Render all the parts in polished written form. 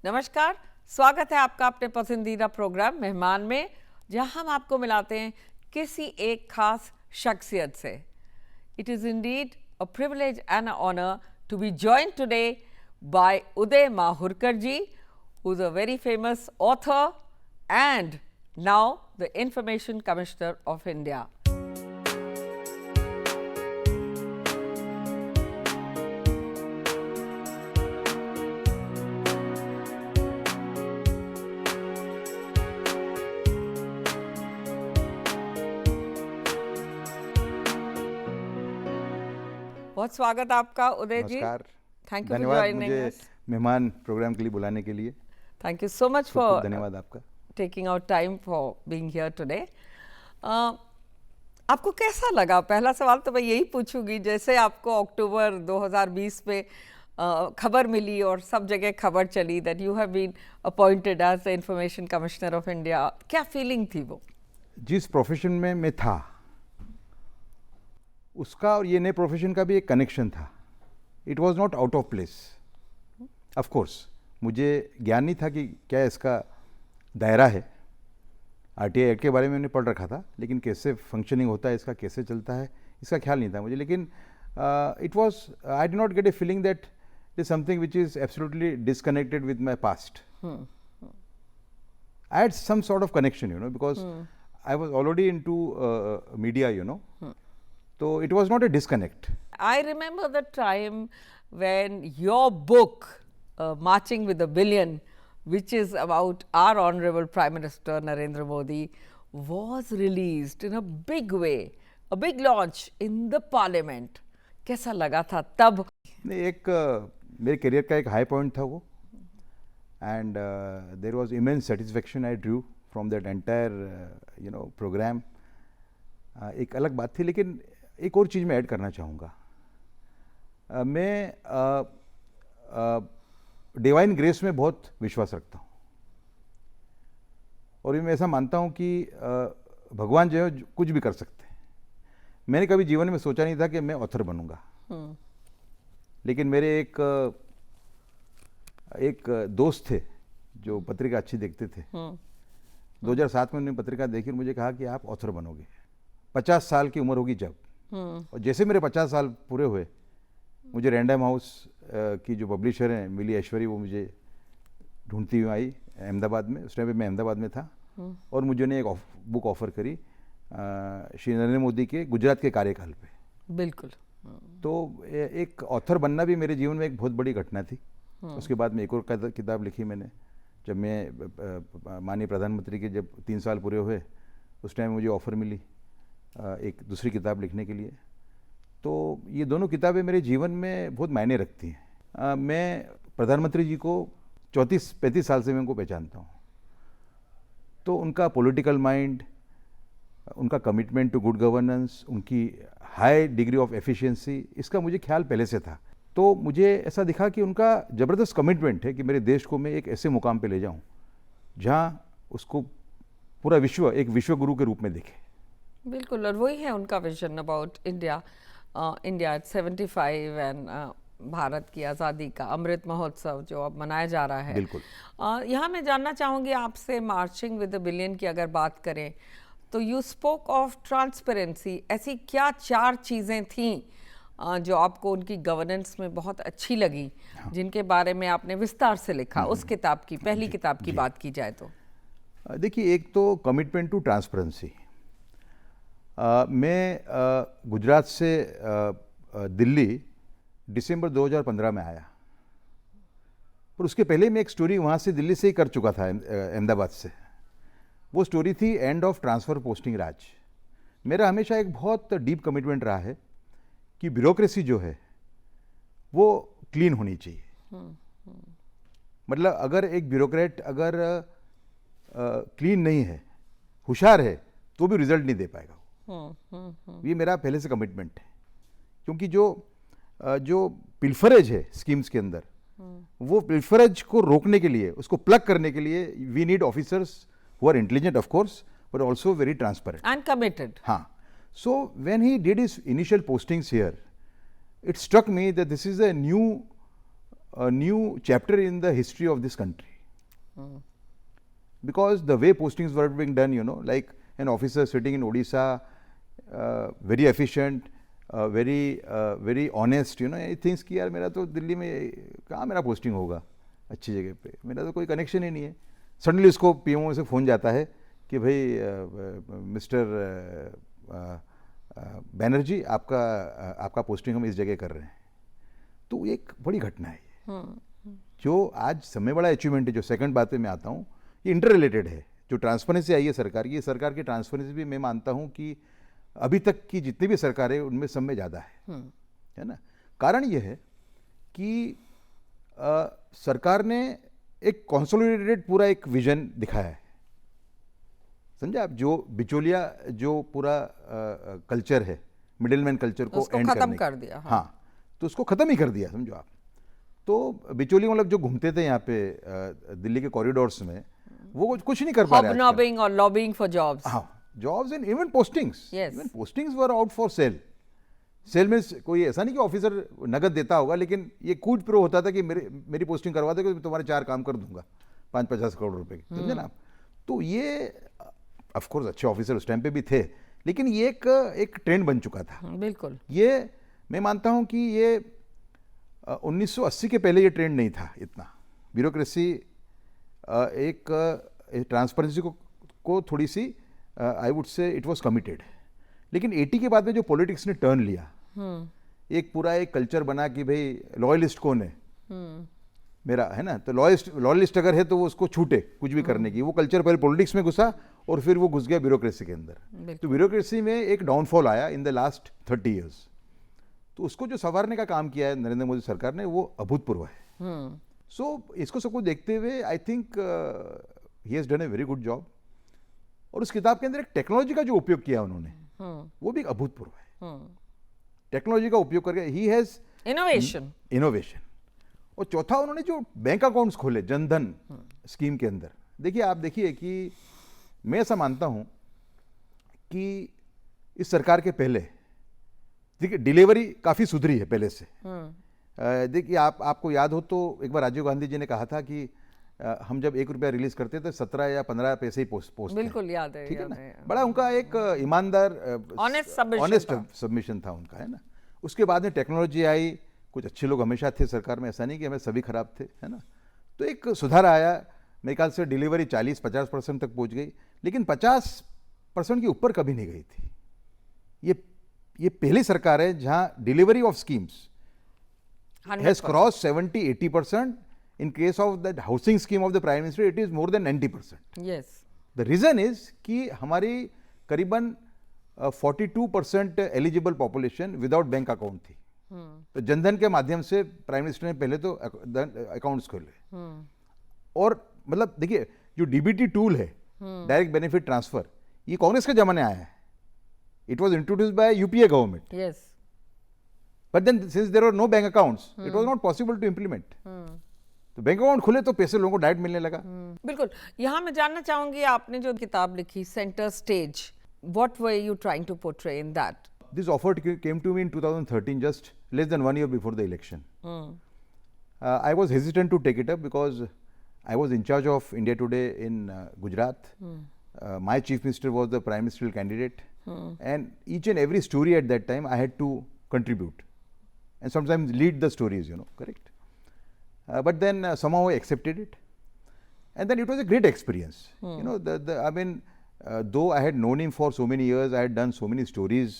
नमस्कार, स्वागत है आपका अपने पसंदीदा प्रोग्राम मेहमान में, जहां हम आपको मिलाते हैं किसी एक खास शख्सियत से। It is indeed a privilege and honour to be joined today by Uday Mahurkar ji, who is a very famous author and now the information commissioner of India. बहुत स्वागत आपका उदय जी। नमस्कार। थैंक यू फॉर धन्यवाद जॉइनिंग मुझे अस। मेहमान प्रोग्राम के लिए बुलाने के लिए। थैंक यू सो मच खूब फॉर धन्यवाद आपका। taking out time for being here today. आपको कैसा लगा? पहला सवाल तो मैं यही पूछूंगी, जैसे आपको अक्टूबर 2020 में खबर मिली और सब जगह खबर चली that you have been appointed as the Information Commissioner of India, क्या फीलिंग थी वो? जिस प्रोफेशन में मैं था उसका और ये नए प्रोफेशन का भी एक कनेक्शन था। It was not out of place. Of course मुझे ज्ञान नहीं था कि क्या इसका दायरा है। आरटीआई एक्ट के बारे में मैंने पढ़ रखा था, लेकिन कैसे फंक्शनिंग होता है, इसका कैसे चलता है, इसका ख्याल नहीं था मुझे। लेकिन it was I did not gate a feeling that it is something which is absolutely disconnected with my past. I had some sort of connection, because I was already into media, So it was not a disconnect. I remember the time when your book, Marching with a Billion, which is about our Honorable Prime Minister Narendra Modi, was released in a big way, a big launch in the Parliament. कैसा लगा था तब? एक मेरे career का एक high point था वो, and there was immense satisfaction I drew from that entire programme. एक अलग बात थी, लेकिन एक और चीज़ मैं ऐड करना चाहूँगा। मैं डिवाइन ग्रेस में बहुत विश्वास रखता हूँ, और ये मैं ऐसा मानता हूँ कि भगवान जो है कुछ भी कर सकते हैं। मैंने कभी जीवन में सोचा नहीं था कि मैं ऑथर बनूंगा, लेकिन मेरे एक दोस्त थे जो पत्रिका अच्छी देखते थे। 2007 में उन्होंने पत्रिका देखी और मुझे कहा कि आप ऑथर बनोगे 50 साल की उम्र होगी जब। और जैसे मेरे 50 साल पूरे हुए, मुझे रैंडम हाउस की जो पब्लिशर हैं मिली ऐश्वरी, वो मुझे ढूंढती हुई आई अहमदाबाद में। उस टाइम पे मैं अहमदाबाद में था, और मुझे ने एक बुक ऑफर करी श्री नरेंद्र मोदी के गुजरात के कार्यकाल पे। बिल्कुल। तो एक ऑथर बनना भी मेरे जीवन में एक बहुत बड़ी घटना थी। उसके बाद में एक और किताब लिखी मैंने, जब मैं माननीय प्रधानमंत्री के जब 3 साल पूरे हुए, उस टाइम मुझे ऑफ़र मिली एक दूसरी किताब लिखने के लिए। तो ये दोनों किताबें मेरे जीवन में बहुत मायने रखती हैं। मैं प्रधानमंत्री जी को 34-35 साल से मैं उनको पहचानता हूँ। तो उनका पॉलिटिकल माइंड, उनका कमिटमेंट टू गुड गवर्नेंस, उनकी हाई डिग्री ऑफ एफिशिएंसी, इसका मुझे ख्याल पहले से था। तो मुझे ऐसा दिखा कि उनका ज़बरदस्त कमिटमेंट है कि मेरे देश को मैं एक ऐसे मुकाम पे ले जाऊं जहां उसको पूरा विश्व एक विश्व गुरु के रूप में देखे। बिल्कुल, और वही है उनका vision about India. India at 75 and Bharat की आज़ादी का अमृत महोत्सव जो अब मनाया जा रहा है। बिल्कुल। यहाँ मैं जानना चाहूँगी आपसे, मार्चिंग विद द बिलियन की अगर बात करें तो यू स्पोक ऑफ ट्रांसपेरेंसी। ऐसी क्या 4 चीज़ें थीं जो आपको उनकी गवर्नेंस में बहुत अच्छी लगी, जिनके बारे में आपने विस्तार से लिखा उस किताब की, पहली किताब की बात की जाए तो? देखिए, एक तो कमिटमेंट टू ट्रांसपेरेंसी। मैं गुजरात से दिल्ली दिसंबर 2015 में आया, पर उसके पहले मैं एक स्टोरी वहाँ से दिल्ली से ही कर चुका था, अहमदाबाद से। वो स्टोरी थी एंड ऑफ ट्रांसफ़र पोस्टिंग राज। मेरा हमेशा एक बहुत डीप कमिटमेंट रहा है कि ब्यूरोक्रेसी जो है वो क्लीन होनी चाहिए। मतलब अगर एक ब्यूरोक्रेट अगर क्लीन नहीं है, होशियार है, तो भी रिजल्ट नहीं दे पाएगा। ये मेरा पहले से कमिटमेंट है, क्योंकि जो पिल्फरेज है स्कीम्स के अंदर, वो पिल्फरेज को रोकने के लिए, उसको प्लग करने के लिए we need officers who are intelligent of course, but also very transparent and committed. हाँ. So when he did his initial postings here, it struck me that this is a new a new chapter in the history of this country. Because the way postings were being done, you know, like an officer sitting in Odisha, very efficient, very honest, you know, he thinks कि यार मेरा तो दिल्ली में कहाँ मेरा posting होगा अच्छी जगह पे, मेरा तो कोई कनेक्शन ही नहीं है. सडनली उसको पीएमओ से फ़ोन जाता है कि भाई मिस्टर बैनर्जी आपका पोस्टिंग हम इस जगह कर रहे हैं. तो एक बड़ी घटना है जो आज समय बड़ा अचीवमेंट है. जो सेकंड बात पे मैं आता हूँ, ये इंटर रिलेटेड है. जो ट्रांसपेरेंसी आई है सरकार की, ये सरकार की ट्रांसपेरेंसी भी मैं मानता हूँ कि अभी तक की जितनी भी सरकारें उनमें सब में ज़्यादा है ना. कारण ये है कि सरकार ने एक कंसोलिडेटेड पूरा एक विजन दिखाया है. समझे आप, जो बिचौलिया जो पूरा कल्चर है, मिडिलमैन कल्चर को एंड खत्म कर दिया. हाँ, तो उसको ख़त्म ही कर दिया, समझो आप. तो बिचौलिया मतलब जो घूमते थे यहाँ पे दिल्ली के कॉरिडोर्स में, वो कुछ नहीं कर पा रहे. हॉबनॉबिंग और लॉबिंग फॉर जॉब्स. हाँ, jobs and even postings. Yes. Even postings were out for sale. Sale में कोई ऐसा नहीं कि ऑफिसर नगद देता होगा, लेकिन ये कूच प्रो होता था कि मेरी पोस्टिंग करवा दे, तुम्हारे 4 काम कर दूंगा 5-50 करोड़ रुपए की. समझे ना आप. तो ये ऑफ कोर्स अच्छे ऑफिसर उस टाइम पे भी थे, लेकिन ये एक ट्रेंड बन चुका था. बिल्कुल. ये मैं मानता हूँ कि ये 1980 के पहले ये ट्रेंड नहीं था इतना. ब्यूरोक्रेसी एक ट्रांसपेरेंसी को थोड़ी सी I would say it was committed. लेकिन 80 के बाद में जो पॉलिटिक्स ने टर्न लिया, एक पूरा एक कल्चर बना कि भाई लॉयलिस्ट कौन है, मेरा है ना. तो लॉयलिस्ट अगर है तो वो उसको छूटे कुछ भी करने की. वो कल्चर पहले पॉलिटिक्स में घुसा और फिर वो घुस गया ब्यूरोक्रेसी के अंदर. तो ब्यूरोक्रेसी में एक डाउनफॉल आया इन द लास्ट 30 ईयर्स. तो उसको जो संवारने का काम किया है नरेंद्र मोदी सरकार ने, वो अभूतपूर्व है. सो इसको सबको देखते हुए I think he has done a very good job. और उस किताब के अंदर एक टेक्नोलॉजी का जो उपयोग किया उन्होंने, वो भी अभूतपूर्व है. टेक्नोलॉजी का उपयोग करके ही हैज इनोवेशन. और चौथा, उन्होंने जो बैंक अकाउंट्स खोले जनधन स्कीम के अंदर, देखिए आप देखिए कि मैं ऐसा मानता हूं कि इस सरकार के पहले देखिए डिलीवरी काफ़ी सुधरी है पहले से. देखिए आपको याद हो तो एक बार राजीव गांधी जी ने कहा था कि हम जब 1 रुपया रिलीज करते तो 17 या 15 पैसे ही पोस्ट. बिल्कुल याद है. ठीक है ना. बड़ा उनका एक ईमानदार ऑनेस्ट सबमिशन था उनका, है ना. उसके बाद में टेक्नोलॉजी आई, कुछ अच्छे लोग हमेशा थे सरकार में, ऐसा नहीं कि हमें सभी खराब थे, है ना. तो एक सुधार आया. मेरे ख्याल से डिलीवरी 40-50% तक पहुंच गई, लेकिन 50% के ऊपर कभी नहीं गई थी. ये पहली सरकार है जहां delivery of schemes has cross 70-80%. In case of that housing scheme of the Prime Minister, it is more than 90%. Yes. The reason is कि हमारी करीबन 42% eligible population without bank account थी. तो जनधन के माध्यम से प्राइम मिनिस्टर ने पहले तो अकाउंट्स खोले. और मतलब देखिए जो डीबीटी टूल है, डायरेक्ट बेनिफिट ट्रांसफर, ये कांग्रेस के जमाने आया है. It was introduced by UPA government. Yes. But then since there were no bank accounts, it was not possible to implement. तो बैंक अकाउंट खुले तो पैसे लोगों को डायरेक्ट मिलने लगा. बिल्कुल. यहाँ मैं जानना चाहूंगी, आपने जो किताब लिखी Centre Stage, what were you trying to portray in that? This offer came to me in 2013, just less than 1 year before the election. I was hesitant to take it up because I was in charge of India Today in Gujarat. My chief minister was the prime ministerial candidate, and each and every story at that time I had to contribute and sometimes lead the stories, you know, correct. But then somehow I accepted it, and then it was a great experience. You know, I mean, though I had known him for so many years, I had done so many stories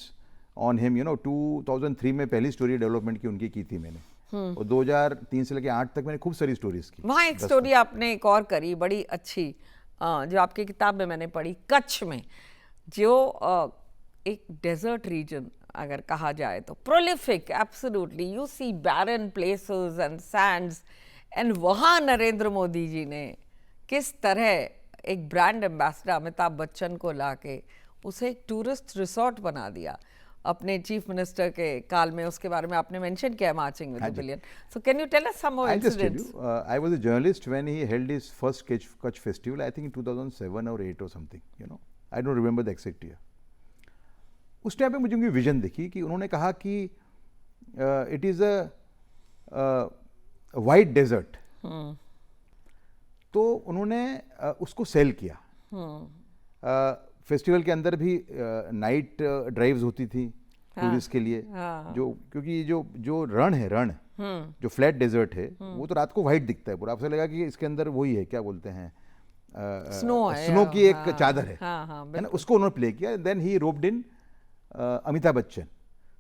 on him. You know, 2003 में पहली story development की उनकी थी मैंने, और 2003 से लेकर 8 तक मैंने खूब सारी स्टोरीज की. वहाँ एक स्टोरी आपने एक और करी बड़ी अच्छी, जो आपकी किताब में मैंने पढ़ी, कच्छ में जो एक डेजर्ट रीजन अगर कहा जाए तो prolific, absolutely, you see barren places and sands, एंड वहाँ नरेंद्र मोदी जी ने किस तरह एक ब्रांड एम्बेसडर अमिताभ बच्चन को लाके उसे एक टूरिस्ट रिसोर्ट बना दिया अपने चीफ मिनिस्टर के काल में. उसके बारे में आपने मेंशन किया, marching with the pillion. So can you tell us some more incidents? I was a journalist when he held his first Kutch festival, I think in 2007 or 8 or something, you know. I don't remember the exact year. उस time पे मुझे उनकी vision दिखी कि उन्होंने कहा कि it is white desert, तो उन्होंने उसको सेल किया। फेस्टिवल के अंदर भी नाइट ड्राइव्स होती थी टूरिस्ट के लिए, जो क्योंकि जो रण है, जो फ्लैट डेजर्ट है, वो तो रात को वाइट दिखता है पूरा, आपसे लगा कि इसके अंदर वही है, क्या बोलते हैं, स्नो की एक चादर है ना, उसको उन्होंने प्ले किया। Then he roped in Amitabh Bachchan.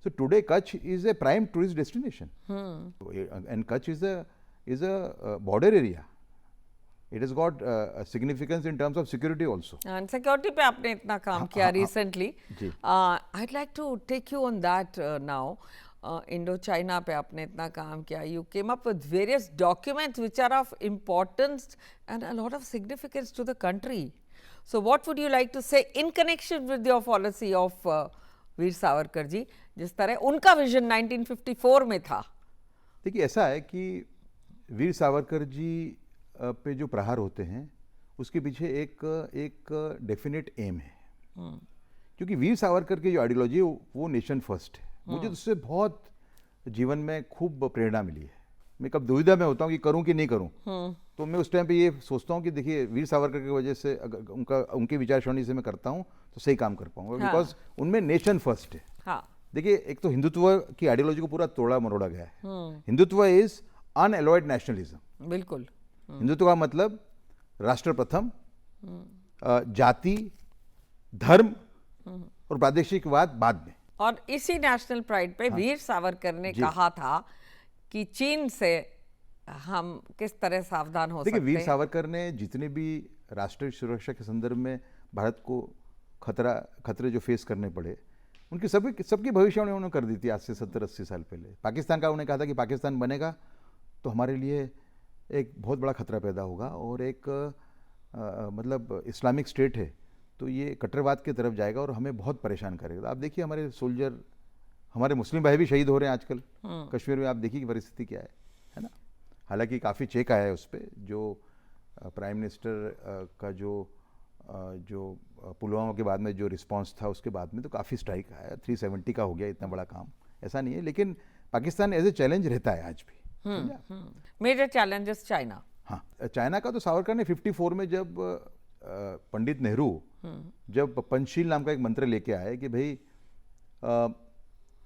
So today Kutch is a prime tourist destination, and Kutch is a border area. It has got a significance in terms of security also. And security पे आपने इतना काम किया recently. I'd like to take you on that now. Indo-China पे आपने इतना काम किया. You came up with various documents which are of importance and a lot of significance to the country. So what would you like to say in connection with your policy of Veer Savarkar ji, जिस तरह उनका vision 1954 में था? देखिए, ऐसा है कि वीर सावरकर जी पे जो प्रहार होते हैं उसके पीछे एक डेफिनेट एम है, क्योंकि वीर सावरकर की जो आइडियोलॉजी है वो नेशन फर्स्ट है। मुझे उससे बहुत जीवन में खूब प्रेरणा मिली है। मैं कब दुविधा में होता हूँ कि करूँ कि नहीं करूँ, तो मैं उस टाइम पे ये सोचता हूँ कि देखिए, वीर सावरकर की वजह से अगर उनकी विचारसरणी से मैं करता हूँ तो सही काम कर पाऊंगा, बिकॉज उनमें नेशन फर्स्ट है। देखिए, एक तो हिंदुत्व की आइडियोलॉजी को पूरा तोड़ा मरोड़ा गया है। Hindutva is unalloyed nationalism. बिल्कुल। हिंदुत्व का मतलब राष्ट्र प्रथम, जाति, धर्म और प्रादेशिकवाद बाद में। और इसी नेशनल प्राइड पे वीर सावरकर ने कहा था कि चीन से हम किस तरह सावधान हो सकते हैं। देखिए, वीर सावरकर ने जितने भी राष्ट्रीय सुरक्षा के संदर्भ में भारत को खतरे जो फेस करने पड़े, उनकी सबकी भविष्यवाणी उन्होंने कर दी थी आज से 70-80 साल पहले। पाकिस्तान का उन्होंने कहा था कि पाकिस्तान बनेगा तो हमारे लिए एक बहुत बड़ा खतरा पैदा होगा, और एक मतलब इस्लामिक स्टेट है तो ये कट्टरवाद की तरफ जाएगा और हमें बहुत परेशान करेगा। आप देखिए, हमारे सोल्जर, हमारे मुस्लिम भाई भी शहीद हो रहे हैं आजकल कश्मीर में। आप देखिए कि परिस्थिति क्या है ना। हालांकि काफ़ी चेक आया है उस पर, जो प्राइम मिनिस्टर का जो पुलवामा के बाद में जो रिस्पांस था उसके बाद में तो काफ़ी स्ट्राइक आया, 370 का हो गया, इतना बड़ा काम ऐसा नहीं है। लेकिन पाकिस्तान एज ए चैलेंज रहता है आज भी। Major challenge is China. हाँ, चाइना का तो सावरकर ने 54 में जब पंडित नेहरू जब पंचशील नाम का एक मंत्र लेके आए कि भाई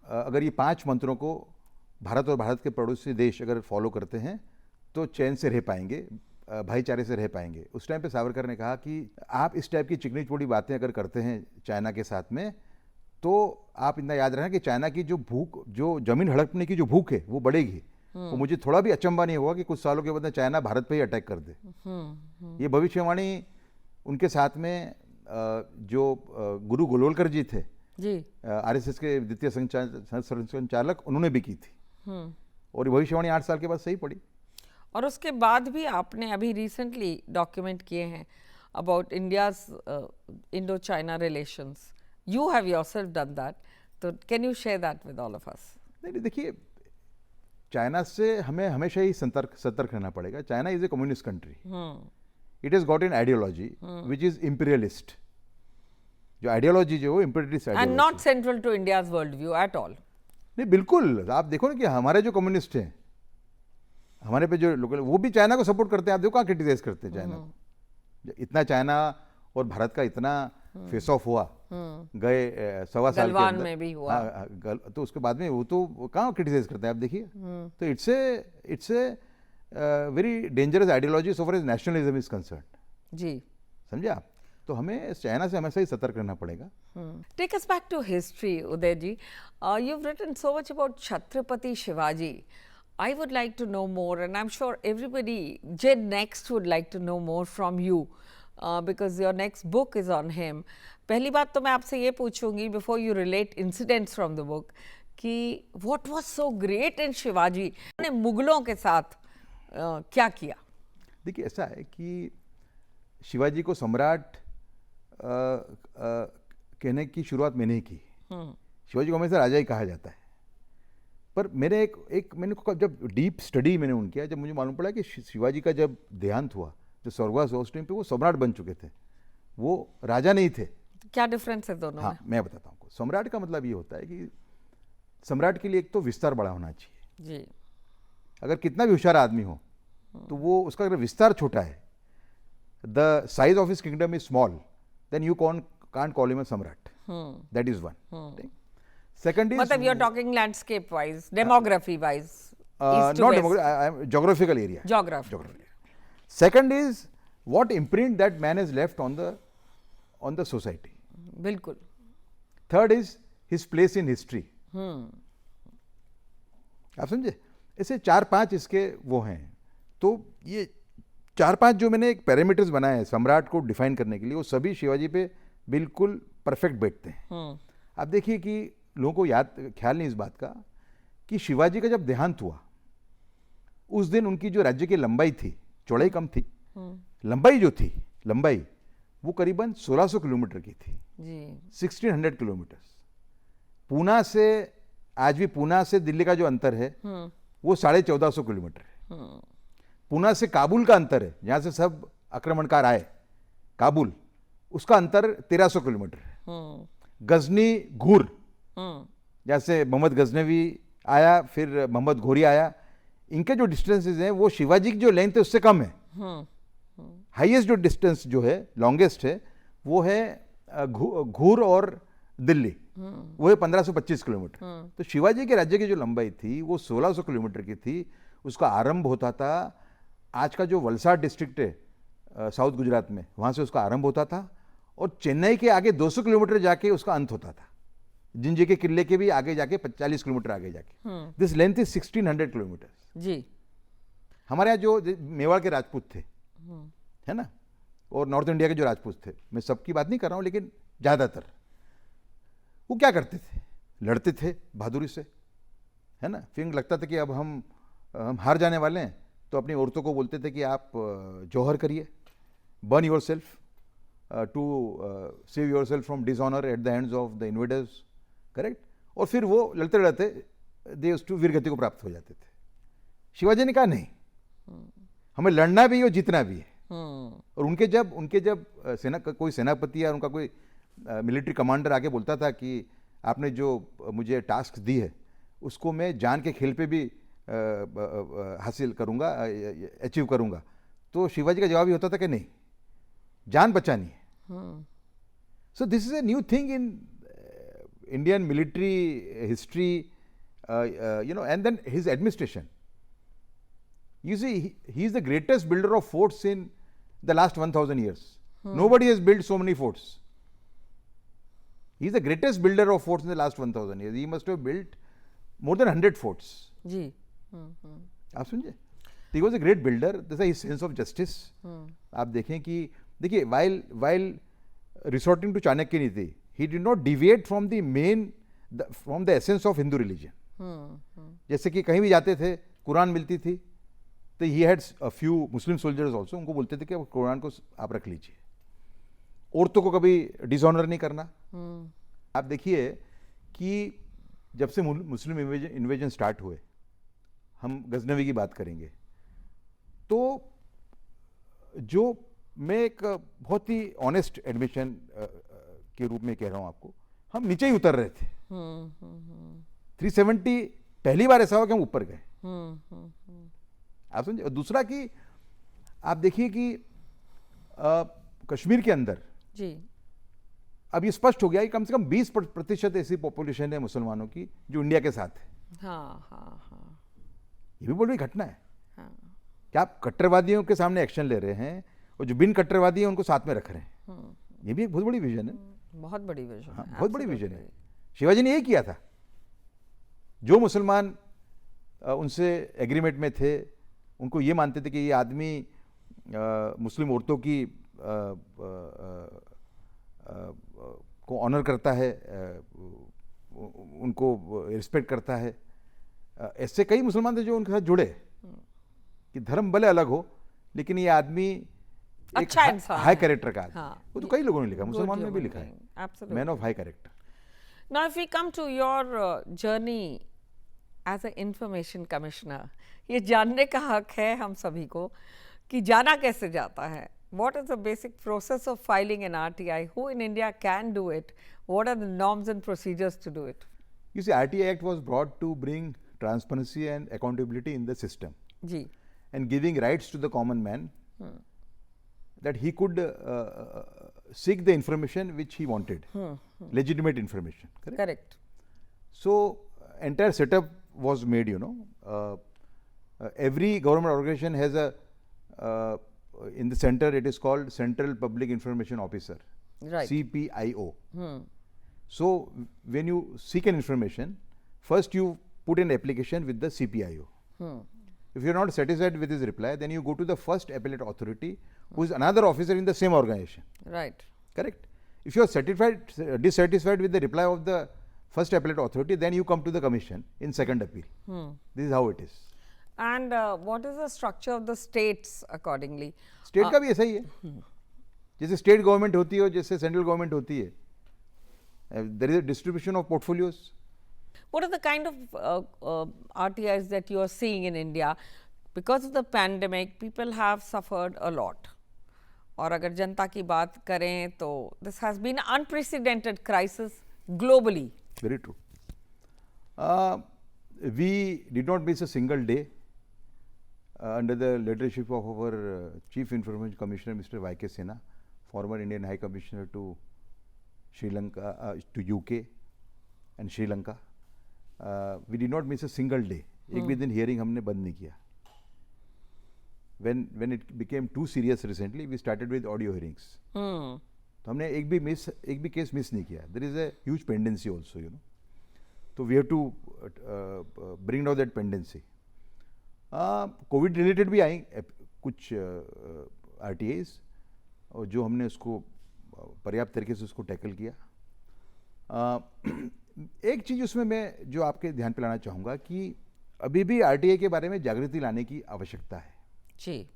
अगर ये 5 मंत्रों को भारत और भारत के पड़ोसी देश अगर फॉलो करते हैं तो चैन से रह पाएंगे, भाईचारे से रह पाएंगे। उस टाइम पे सावरकर ने कहा कि आप इस टाइप की चिकनी चोटी बातें अगर करते हैं चाइना के साथ में, तो आप इतना याद रखना कि चाइना की जो भूख, जो जमीन हड़पने की जो भूख है वो बढ़ेगी। तो मुझे थोड़ा भी अचंभा नहीं हुआ कि कुछ सालों के बाद चाइना भारत पे ही अटैक कर दे। ये भविष्यवाणी उनके साथ में जो गुरु गोलोलकर जी थे, आरएसएस के द्वितीय संचालक, उन्होंने भी की थी, और ये भविष्यवाणी 8 साल के बाद सही पड़ी। और उसके बाद भी आपने अभी रिसेंटली डॉक्यूमेंट किए हैं about India's Indo China relations. You have yourself done that, तो can you share that with all of us? नहीं, देखिए, चाइना से हमें हमेशा ही सतर्क रहना पड़ेगा। China is a communist country. It has got an ideology which is imperialist. जो आइडियोलॉजी जो imperialist and not central to India's world view at all. नहीं, बिल्कुल। आप देखो ना कि हमारे जो कम्युनिस्ट हैं, हमारे पे जो लोकल, वो भी चाइना को सपोर्ट करते हैं। आप देखो कहाँ क्रिटिसाइज करते हैं चाइना को। इतना चाइना और भारत का इतना फेस ऑफ हुआ गए 1.25 साल के अंदर में भी हुआ। तो उसके बाद में वो तो कहाँ क्रिटिसाइज करते हैं, आप देखिए। तो it's a very dangerous ideology so far as nationalism is concern. जी, समझे आप? तो हमें चाइना से हमेशा ही सतर्क रहना पड़ेगा। Take us back to history, Uday ji. You have written so much about Chhatrapati Shivaji. I would like to know more, and I'm sure everybody, Gen Next, would like to know more from you because your next book is on him. पहली बात तो मैं आपसे ये पूछूंगी before you relate incidents from the book कि what was so great in Shivaji ने मुगलों के साथ क्या किया? देखिए, ऐसा है कि शिवाजी को सम्राट कहने की शुरुआत मैंने ही की। शिवाजी को हमेशा राजा ही कहा जाता है, पर मैंने मैंने जब डीप स्टडी मैंने उनकी किया, जब मुझे मालूम पड़ा कि शिवाजी का जब देहांत हुआ, जो स्वर्गवास हुआ, उस टाइम पे वो सम्राट बन चुके थे, वो राजा नहीं थे। क्या डिफरेंस है दोनों में? मैं बताता हूँ। सम्राट का मतलब ये होता है कि सम्राट के लिए एक तो विस्तार बड़ा होना चाहिए। जी। अगर कितना भी होशियार आदमी हो तो वो उसका अगर विस्तार छोटा है, the size of his kingdom is small, then you can't call him a samrat. That is one. Second is मतलब you're talking landscape wise, demography wise, east to not west. geographical area. Geography. Second is what imprint that man has left on the society. बिल्कुल. Third is his place in history. आप समझे? ऐसे 4-5 इसके वो हैं. तो ये 4-5 जो मैंने एक पैरामीटर्स बनाए हैं सम्राट को डिफाइन करने के लिए, वो सभी शिवाजी पे बिल्कुल परफेक्ट बैठते हैं. आप देखिए कि लोगों को ख्याल नहीं इस बात का कि शिवाजी का जब देहांत हुआ उस दिन उनकी जो राज्य की लंबाई थी, चौड़ाई कम थी, लंबाई जो थी, लंबाई वो करीबन 1600 किलोमीटर की थी जी. 1600 किलोमीटर. पूना से, आज भी पूना से दिल्ली का जो अंतर है वो 1450 किलोमीटर है. पूना से काबुल का अंतर है, जहां से सब आक्रमणकार आए, काबुल, उसका अंतर 1300 किलोमीटर है. गजनी घूर, जैसे मोहम्मद गजनवी आया, फिर मोहम्मद घोरी आया, इनके जो डिस्टेंसेस हैं वो शिवाजी की जो लेंथ है उससे कम है. हाईएस्ट जो डिस्टेंस जो है, लॉन्गेस्ट है, वो है घूर और दिल्ली, वो है 1525 किलोमीटर. तो शिवाजी के राज्य की जो लंबाई थी वो 1600 किलोमीटर की थी. उसका आरंभ होता था, आज का जो वलसाड डिस्ट्रिक्ट है साउथ गुजरात में, वहां से उसका आरंभ होता था और चेन्नई के आगे 200 किलोमीटर जाके उसका अंत होता था. जिंजी के किले के भी आगे जाके 40 किलोमीटर आगे जाके. दिस लेंथ इज 1600 किलोमीटर जी. हमारे यहाँ जो मेवाड़ के राजपूत थे, है ना, और नॉर्थ इंडिया के जो राजपूत थे, मैं सबकी बात नहीं कर रहा हूँ, लेकिन ज़्यादातर वो क्या करते थे, लड़ते थे बहादुरी से, है ना. फिर लगता था कि अब हम हार जाने वाले हैं, तो अपनी औरतों को बोलते थे कि आप जौहर करिए, burn yourself to save yourself from dishonour at the hands of the invaders, correct. और फिर वो लड़ते लड़ते दे टू वीरगति को प्राप्त हो जाते थे. शिवाजी ने कहा नहीं, हमें लड़ना भी है और जीतना भी है. और उनके जब कोई सेनापति या उनका कोई मिलिट्री कमांडर आके बोलता था कि आपने जो मुझे टास्क दी है उसको मैं जान के खेल पे भी हासिल करूंगा, अचीव करूंगा, तो शिवाजी का जवाब ये होता था कि नहीं, जान बचानी है. So this is a new thing in Indian military history, you know. And then his administration, you see, he is the greatest builder of forts in the last 1000 years. Nobody has built so many forts. He is the greatest builder of forts in the last 1000 years. He must have built more than 100 forts. जी. आप समझे? He was a great builder. This is his sense of justice. आप देखें कि देखिए, while resorting to Chanakya Niti, he did not deviate from from the essence of Hindu religion. जैसे कि कहीं भी जाते थे, कुरान मिलती थी, तो he had a few Muslim soldiers also, उनको बोलते थे कि कुरान को आप रख लीजिए. औरतों को कभी डिसऑनर नहीं करना. आप देखिए कि जब से मुस्लिम इन्वेजन स्टार्ट हुए, हम गजनवी की बात करेंगे, तो जो मैं एक बहुत ही ऑनेस्ट एडमिशन के रूप में कह रहा हूं आपको, हम नीचे ही उतर रहे थे. 370 पहली बार ऐसा हुआ कि हम ऊपर गए. आप समझे. और दूसरा कि आप देखिए कि कश्मीर के अंदर जी, अब ये स्पष्ट हो गया कि कम से कम 20% ऐसी पॉपुलेशन है मुसलमानों की जो इंडिया के साथ है. हाँ. ये भी बड़ी घटना है. हाँ. क्या आप कट्टरवादियों के सामने एक्शन ले रहे हैं और जो बिन कट्टरवादी हैं उनको साथ में रख रहे हैं. ये भी एक बहुत बड़ी विजन है. बहुत बड़ी विजन. हाँ, बहुत बड़ी विजन है. शिवाजी ने यही किया था. जो मुसलमान उनसे एग्रीमेंट में थे, उनको ये मानते थे कि ये आदमी मुस्लिम औरतों की को ऑनर करता है, उनको रिस्पेक्ट करता है, ऐसे कई मुसलमान थे जो उनके साथ जुड़े कि धर्म भले अलग हो लेकिन ये आदमी अच्छा इंसान, हाई कैरेक्टर का आदमी. हाँ. वो तो कई लोगों ने लिखा, मुसलमानों ने भी लिखा है, man of high character. Now if we come to your journey as an information commissioner, ये जानने का हक है हम सभी को कि जाना कैसे जाता है. What is the basic process of filing an RTI? Who in India can do it? What are the norms and procedures to do it? You see, RTI Act was brought to bring transparency and accountability in the system, जी, and giving rights to the common man that he could seek the information which he wanted, legitimate information. Correct? correct. So entire setup was made. Every government organization has a in the center it is called Central Public Information Officer, Right. CPIO. So when you seek an information, first you put an application with the CPIO. If you are not satisfied with his reply, then you go to the first appellate authority, who is another officer in the same organization. Right. Correct? If you are dissatisfied with the reply of the first appellate authority, then you come to the commission in second appeal. This is how it is. And what is the structure of the states accordingly? State का भी ऐसा ही है, जैसे state government होती है और जैसे central government होती है. There is a distribution of portfolios. What are the kind of RTIs that you are seeing in India? Because of the pandemic, people have suffered a lot. और अगर जनता की बात करें तो this has been an unprecedented crisis globally. Very true. We did not miss a single day under the leadership of our Chief Information Commissioner, Mr. Y.K. Sinha, former Indian High Commissioner to Sri Lanka, to UK and Sri Lanka. We did not miss a single day. एक भी दिन hearing हमने बंद नहीं किया. When it became too serious recently, we started with audio hearings. तो हमने एक भी केस मिस नहीं किया. There is a huge pendency also, So we have to bring down that pendency. Covid related भी आई कुछ RTIs और जो हमने उसको पर्याप्त तरीके से उसको टैकल किया. एक चीज़ उसमें मैं जो आपके ध्यान पे लाना चाहूँगा कि अभी भी RTI के बारे में जागृति लाने की आवश्यकता है. जी.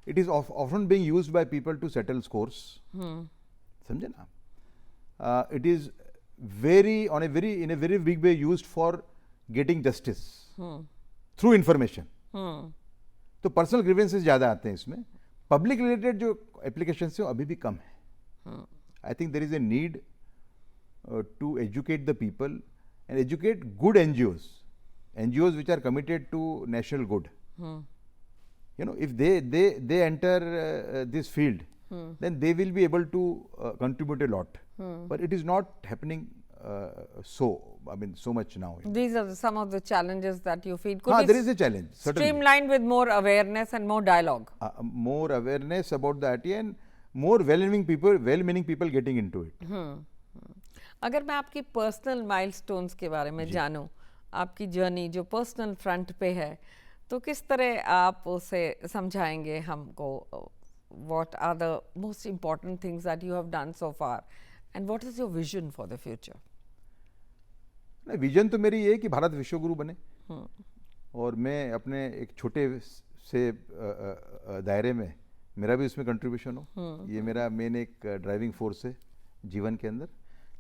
It is often being used by people to settle scores. समझे ना? It is in a very big way used for getting justice through information. तो पर्सनल ग्रीवेंसेस ज़्यादा आते हैं इसमें. पब्लिक रिलेटेड जो एप्लीकेशन है अभी भी कम है. I think there is a need to educate the people and educate good NGOs which are committed to national good. If they enter this field, then they will be able to contribute a lot. But it is not happening so much now. These are some of the challenges that you feel. Could there is a challenge. Certainly. Streamlined with more awareness and more dialogue. More awareness about the RTI and more well-meaning people getting into it. अगर मैं आपकी personal milestones के बारे में जानूं, आपकी journey जो personal front पे है, तो किस तरह आप उसे समझाएंगे हमको? What are the most important things that you have done so far and what is your vision for the future? Vision तो मेरी ये है कि भारत विश्वगुरु बने और मैं अपने एक छोटे से दायरे में मेरा भी उसमें कंट्रीब्यूशन हो. ये मेरा मेन एक ड्राइविंग फोर्स है जीवन के अंदर.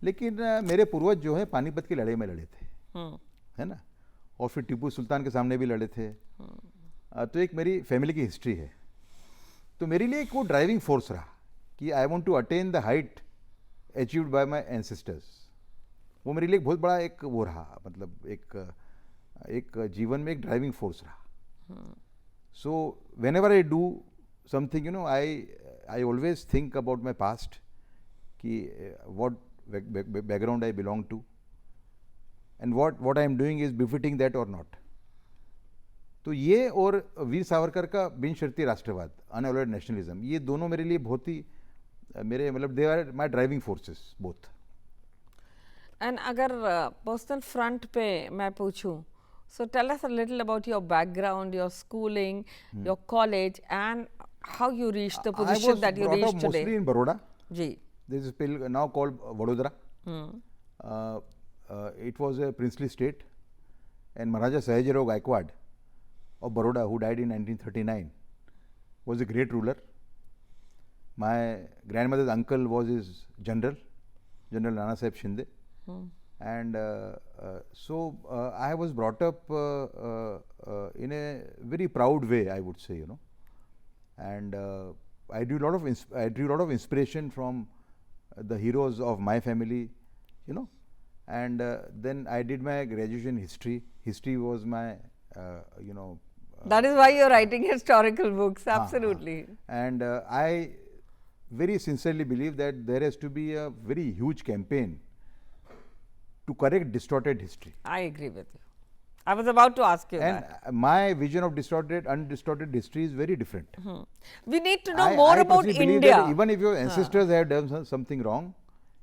लेकिन मेरे पूर्वज जो है पानीपत की लड़ाई में लड़े थे, है ना, और फिर टीपू सुल्तान के सामने भी लड़े थे. तो एक मेरी फैमिली की हिस्ट्री है. तो मेरे लिए एक वो ड्राइविंग फोर्स रहा कि I want to attain the height achieved by my ancestors. वो मेरे लिए एक बहुत बड़ा एक वो रहा, मतलब एक जीवन में एक ड्राइविंग फोर्स रहा. So when ever I do something, I always think about my past कि what background I belong to and what I am doing is befitting that or not. तो ये और वीर सावरकर का बिन शर्ती राष्ट्रवाद, अनअलॉयड नेशनलिज्म, ये दोनों मेरे लिए बहुत ही मेरे मतलब they are my driving forces both. And अगर पर्सनल फ्रंट पे मैं पूछूं, so tell us a little about your background, your schooling, your college and how you reached the position that you reached today. I was brought up mostly in Baroda. Ji. This is now called Vadodara. It was a princely state, and Maharaja Sahajirao Gaikwad of Baroda, who died in 1939, was a great ruler. My grandmother's uncle was his General Nana Sahib Shinde. And so I was brought up in a very proud way, I would say, and I drew a lot of inspiration from the heroes of my family, and then I did my graduation in history history was my, That is why you're writing historical books, absolutely. And I very sincerely believe that there has to be a very huge campaign to correct distorted history. I agree with you. I was about to ask you And that. my vision of undistorted history is very different. We need to know more I about personally believe that India. even if your ancestors have done something wrong,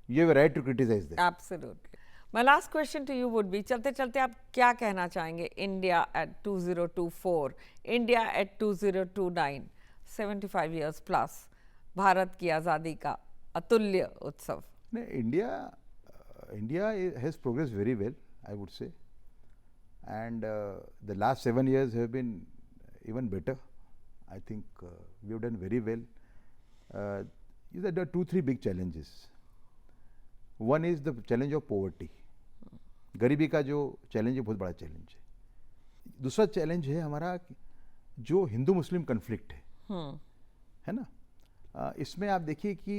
you have a right to criticize them. Absolutely. My last question to you would be, चलते चलते आप क्या कहना चाहेंगे? India at 2024, India at 2029, 75 years plus, Bharat की आज़ादी का अतुल्य उत्सव. No, India has progressed very well, I would say, and the last 7 years have been even better. I think we have done very well. There are 2-3 big challenges. One is the challenge of poverty. गरीबी का जो challenge है बहुत बड़ा challenge है. दूसरा challenge है हमारा जो हिंदू मुस्लिम कन्फ्लिक्ट है ना. इसमें आप देखिए कि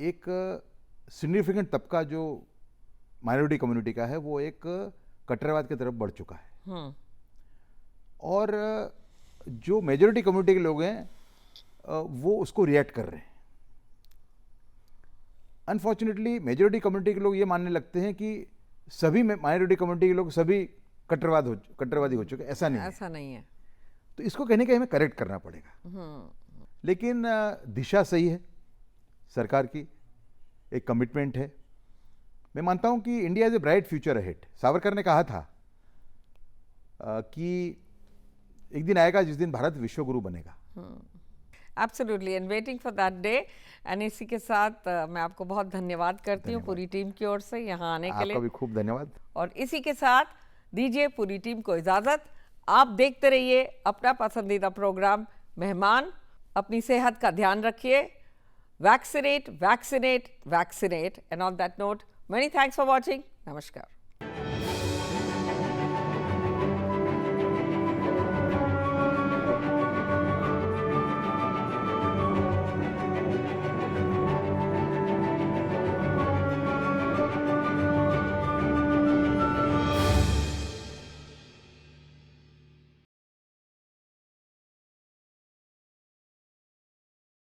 एक सिग्निफिकेंट तबका जो माइनॉरिटी कम्युनिटी का है वो एक कट्टरवाद की तरफ बढ़ चुका है. और जो मेजॉरिटी कम्युनिटी के लोग हैं वो उसको रिएक्ट कर रहे हैं. अनफॉर्चुनेटली मेजॉरिटी कम्युनिटी के लोग ये मानने लगते हैं कि सभी माइनॉरिटी कम्युनिटी के लोग सभी कट्टरवादी हो चुके. ऐसा नहीं है. तो इसको कहने के हमें करेक्ट करना पड़ेगा. लेकिन दिशा सही है सरकार की, एक कमिटमेंट है. मैं मानता हूं कि India is a bright future ahead. Savarkar ने कहा था कि एक दिन आएगा जिस दिन भारत विश्वगुरु बनेगा. Absolutely, and waiting for that day. And इसी के साथ मैं आपको बहुत धन्यवाद करती हूँ पूरी टीम की ओर से यहाँ आने के लिए. आपका भी खूब धन्यवाद. और इसी के साथ दीजिए पूरी टीम को इजाज़त. आप देखते रहिए अपना पसंदीदा प्रोग्राम मेहमान. अपनी सेहत का ध्यान रखिए. Vaccinate, vaccinate, vaccinate. And on that note, many thanks for watching. नमस्कार.